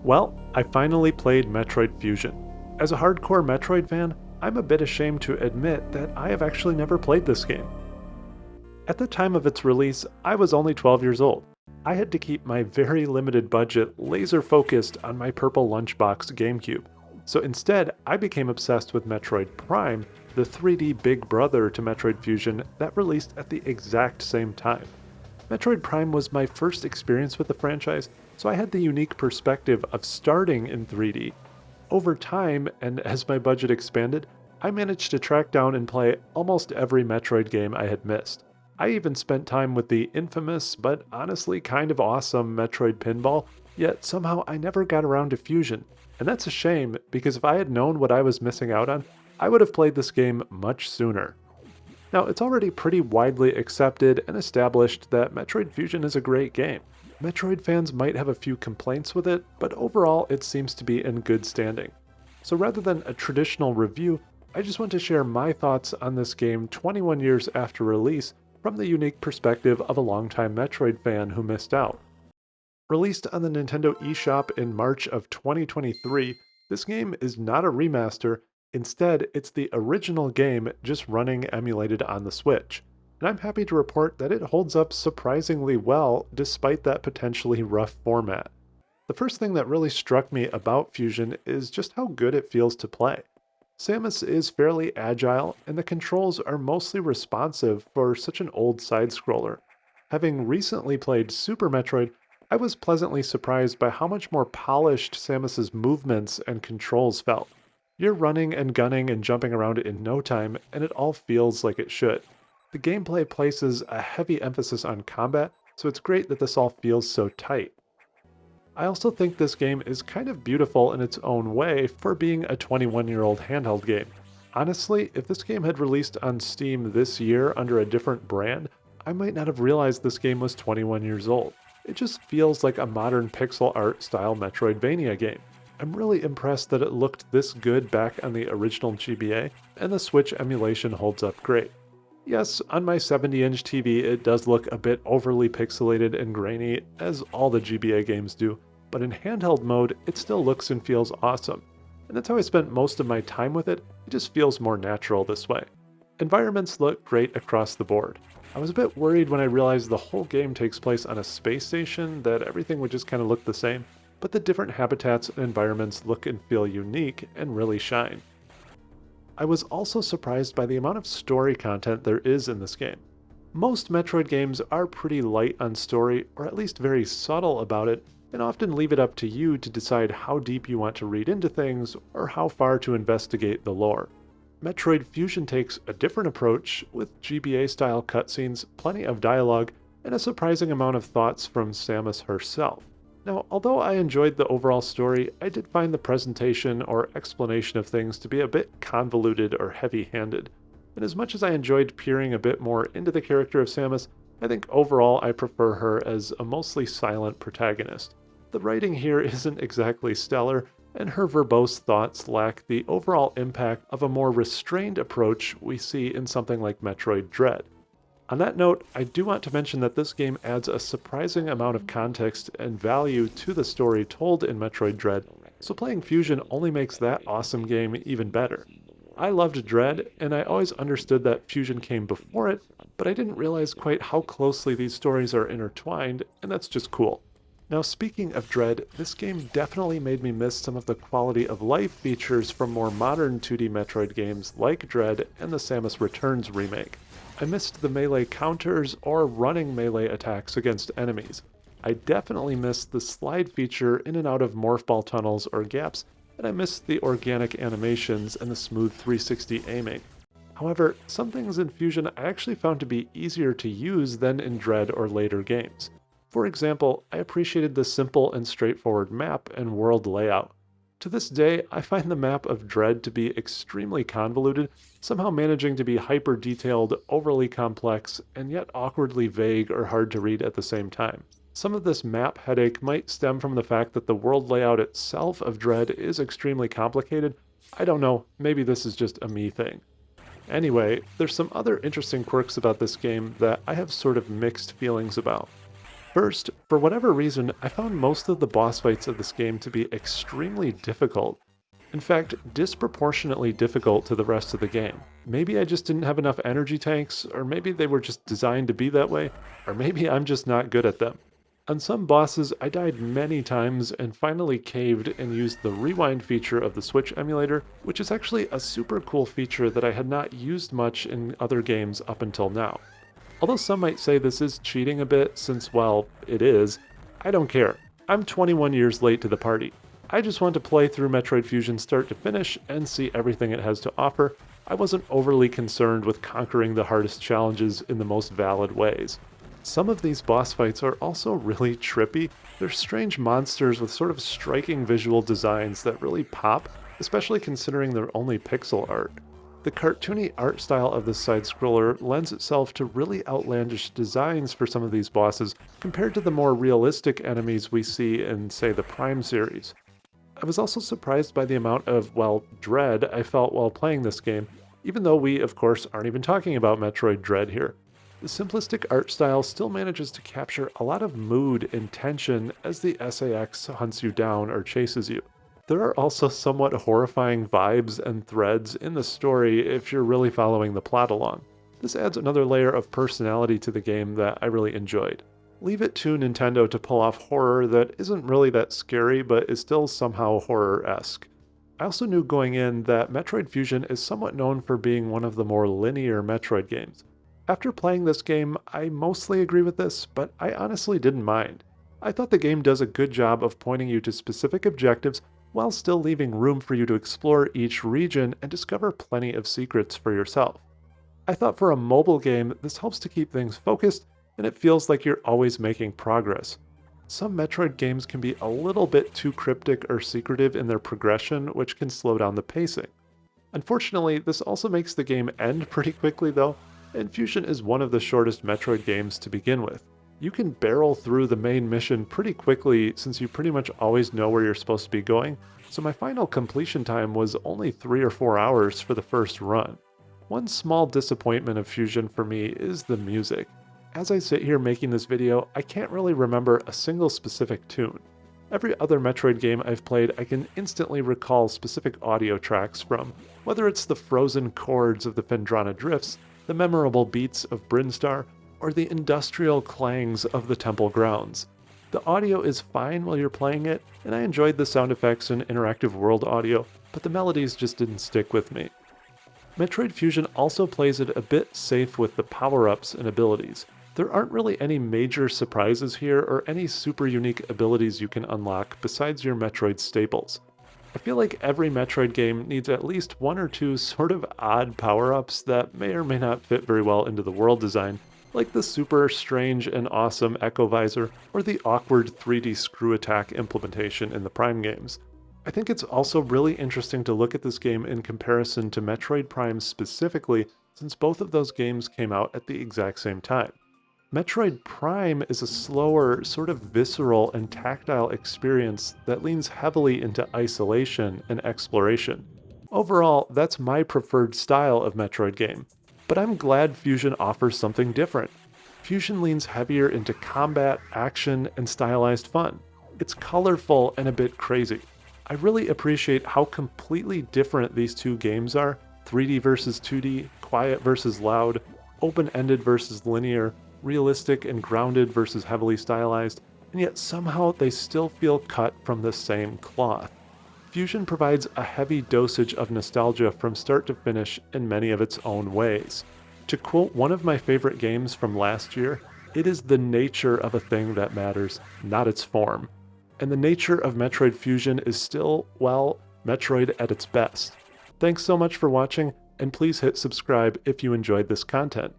Well, I finally played Metroid Fusion. As a hardcore Metroid fan, I'm a bit ashamed to admit that I have actually never played this game. At the time of its release, I was only 12 years old. I had to keep my very limited budget laser focused on my purple lunchbox GameCube. So instead, I became obsessed with Metroid Prime, the 3D big brother to Metroid Fusion that released at the exact same time. Metroid Prime was my first experience with the franchise, so I had the unique perspective of starting in 3D. Over time, and as my budget expanded, I managed to track down and play almost every Metroid game I had missed. I even spent time with the infamous, but honestly kind of awesome Metroid Pinball, yet somehow I never got around to Fusion. And that's a shame, because if I had known what I was missing out on, I would have played this game much sooner. Now, it's already pretty widely accepted and established that Metroid Fusion is a great game. Metroid fans might have a few complaints with it, but overall it seems to be in good standing. So rather than a traditional review, I just want to share my thoughts on this game 21 years after release from the unique perspective of a longtime Metroid fan who missed out. Released on the Nintendo eShop in March of 2023, this game is not a remaster. Instead, it's the original game just running emulated on the Switch. And I'm happy to report that it holds up surprisingly well despite that potentially rough format. The first thing that really struck me about Fusion is just how good it feels to play. Samus is fairly agile, and the controls are mostly responsive for such an old side-scroller. Having recently played Super Metroid, I was pleasantly surprised by how much more polished Samus's movements and controls felt. You're running and gunning and jumping around in no time, and it all feels like it should. The gameplay places a heavy emphasis on combat, so it's great that this all feels so tight. I also think this game is kind of beautiful in its own way for being a 21-year-old handheld game. Honestly, if this game had released on Steam this year under a different brand, I might not have realized this game was 21 years old. It just feels like a modern pixel art style Metroidvania game. I'm really impressed that it looked this good back on the original GBA, and the Switch emulation holds up great. Yes, on my 70-inch TV it does look a bit overly pixelated and grainy, as all the GBA games do, but in handheld mode it still looks and feels awesome. And that's how I spent most of my time with it, it just feels more natural this way. Environments look great across the board. I was a bit worried when I realized the whole game takes place on a space station that everything would just kind of look the same, but the different habitats and environments look and feel unique and really shine. I was also surprised by the amount of story content there is in this game. Most Metroid games are pretty light on story, or at least very subtle about it, and often leave it up to you to decide how deep you want to read into things or how far to investigate the lore. Metroid Fusion takes a different approach, with GBA-style cutscenes, plenty of dialogue, and a surprising amount of thoughts from Samus herself. Now, although I enjoyed the overall story, I did find the presentation or explanation of things to be a bit convoluted or heavy-handed. And as much as I enjoyed peering a bit more into the character of Samus, I think overall I prefer her as a mostly silent protagonist. The writing here isn't exactly stellar, and her verbose thoughts lack the overall impact of a more restrained approach we see in something like Metroid Dread. On that note, I do want to mention that this game adds a surprising amount of context and value to the story told in Metroid Dread, so playing Fusion only makes that awesome game even better. I loved Dread, and I always understood that Fusion came before it, but I didn't realize quite how closely these stories are intertwined, and that's just cool. Now, speaking of Dread, this game definitely made me miss some of the quality of life features from more modern 2D Metroid games like Dread and the Samus Returns remake. I missed the melee counters or running melee attacks against enemies. I definitely missed the slide feature in and out of morph ball tunnels or gaps, and I missed the organic animations and the smooth 360 aiming. However, some things in Fusion I actually found to be easier to use than in Dread or later games. For example, I appreciated the simple and straightforward map and world layout. To this day, I find the map of Dread to be extremely convoluted, somehow managing to be hyper-detailed, overly complex, and yet awkwardly vague or hard to read at the same time. Some of this map headache might stem from the fact that the world layout itself of Dread is extremely complicated. I don't know, maybe this is just a me thing. Anyway, there's some other interesting quirks about this game that I have sort of mixed feelings about. First, for whatever reason, I found most of the boss fights of this game to be extremely difficult. In fact, disproportionately difficult to the rest of the game. Maybe I just didn't have enough energy tanks, or maybe they were just designed to be that way, or maybe I'm just not good at them. On some bosses, I died many times and finally caved and used the rewind feature of the Switch emulator, which is actually a super cool feature that I had not used much in other games up until now. Although some might say this is cheating a bit since, well, it is, I don't care. I'm 21 years late to the party. I just want to play through Metroid Fusion start to finish and see everything it has to offer. I wasn't overly concerned with conquering the hardest challenges in the most valid ways. Some of these boss fights are also really trippy. They're strange monsters with sort of striking visual designs that really pop, especially considering they're only pixel art. The cartoony art style of this side-scroller lends itself to really outlandish designs for some of these bosses compared to the more realistic enemies we see in, say, the Prime series. I was also surprised by the amount of, well, dread I felt while playing this game, even though we, of course, aren't even talking about Metroid Dread here. The simplistic art style still manages to capture a lot of mood and tension as the SAX hunts you down or chases you. There are also somewhat horrifying vibes and threads in the story if you're really following the plot along. This adds another layer of personality to the game that I really enjoyed. Leave it to Nintendo to pull off horror that isn't really that scary but is still somehow horror-esque. I also knew going in that Metroid Fusion is somewhat known for being one of the more linear Metroid games. After playing this game, I mostly agree with this, but I honestly didn't mind. I thought the game does a good job of pointing you to specific objectives while still leaving room for you to explore each region and discover plenty of secrets for yourself. I thought for a mobile game, this helps to keep things focused, and it feels like you're always making progress. Some Metroid games can be a little bit too cryptic or secretive in their progression, which can slow down the pacing. Unfortunately, this also makes the game end pretty quickly though, and Fusion is one of the shortest Metroid games to begin with. You can barrel through the main mission pretty quickly since you pretty much always know where you're supposed to be going, so my final completion time was only 3 or 4 hours for the first run. One small disappointment of Fusion for me is the music. As I sit here making this video, I can't really remember a single specific tune. Every other Metroid game I've played, I can instantly recall specific audio tracks from, whether it's the frozen chords of the Phendrana Drifts, the memorable beats of Brinstar, or the industrial clangs of the temple grounds. The audio is fine while you're playing it, and I enjoyed the sound effects and interactive world audio, but the melodies just didn't stick with me. Metroid Fusion also plays it a bit safe with the power-ups and abilities. There aren't really any major surprises here or any super unique abilities you can unlock besides your Metroid staples. I feel like every Metroid game needs at least one or two sort of odd power-ups that may or may not fit very well into the world design, like the super strange and awesome Echo Visor or the awkward 3D screw attack implementation in the Prime games. I think it's also really interesting to look at this game in comparison to Metroid Prime specifically, since both of those games came out at the exact same time. Metroid Prime is a slower, sort of visceral and tactile experience that leans heavily into isolation and exploration. Overall, that's my preferred style of Metroid game, but I'm glad Fusion offers something different. Fusion leans heavier into combat, action, and stylized fun. It's colorful and a bit crazy. I really appreciate how completely different these two games are, 3D versus 2D, quiet versus loud, open-ended versus linear, realistic and grounded versus heavily stylized, and yet somehow they still feel cut from the same cloth. Fusion provides a heavy dosage of nostalgia from start to finish in many of its own ways. To quote one of my favorite games from last year, it is the nature of a thing that matters, not its form. And the nature of Metroid Fusion is still, well, Metroid at its best. Thanks so much for watching, and please hit subscribe if you enjoyed this content.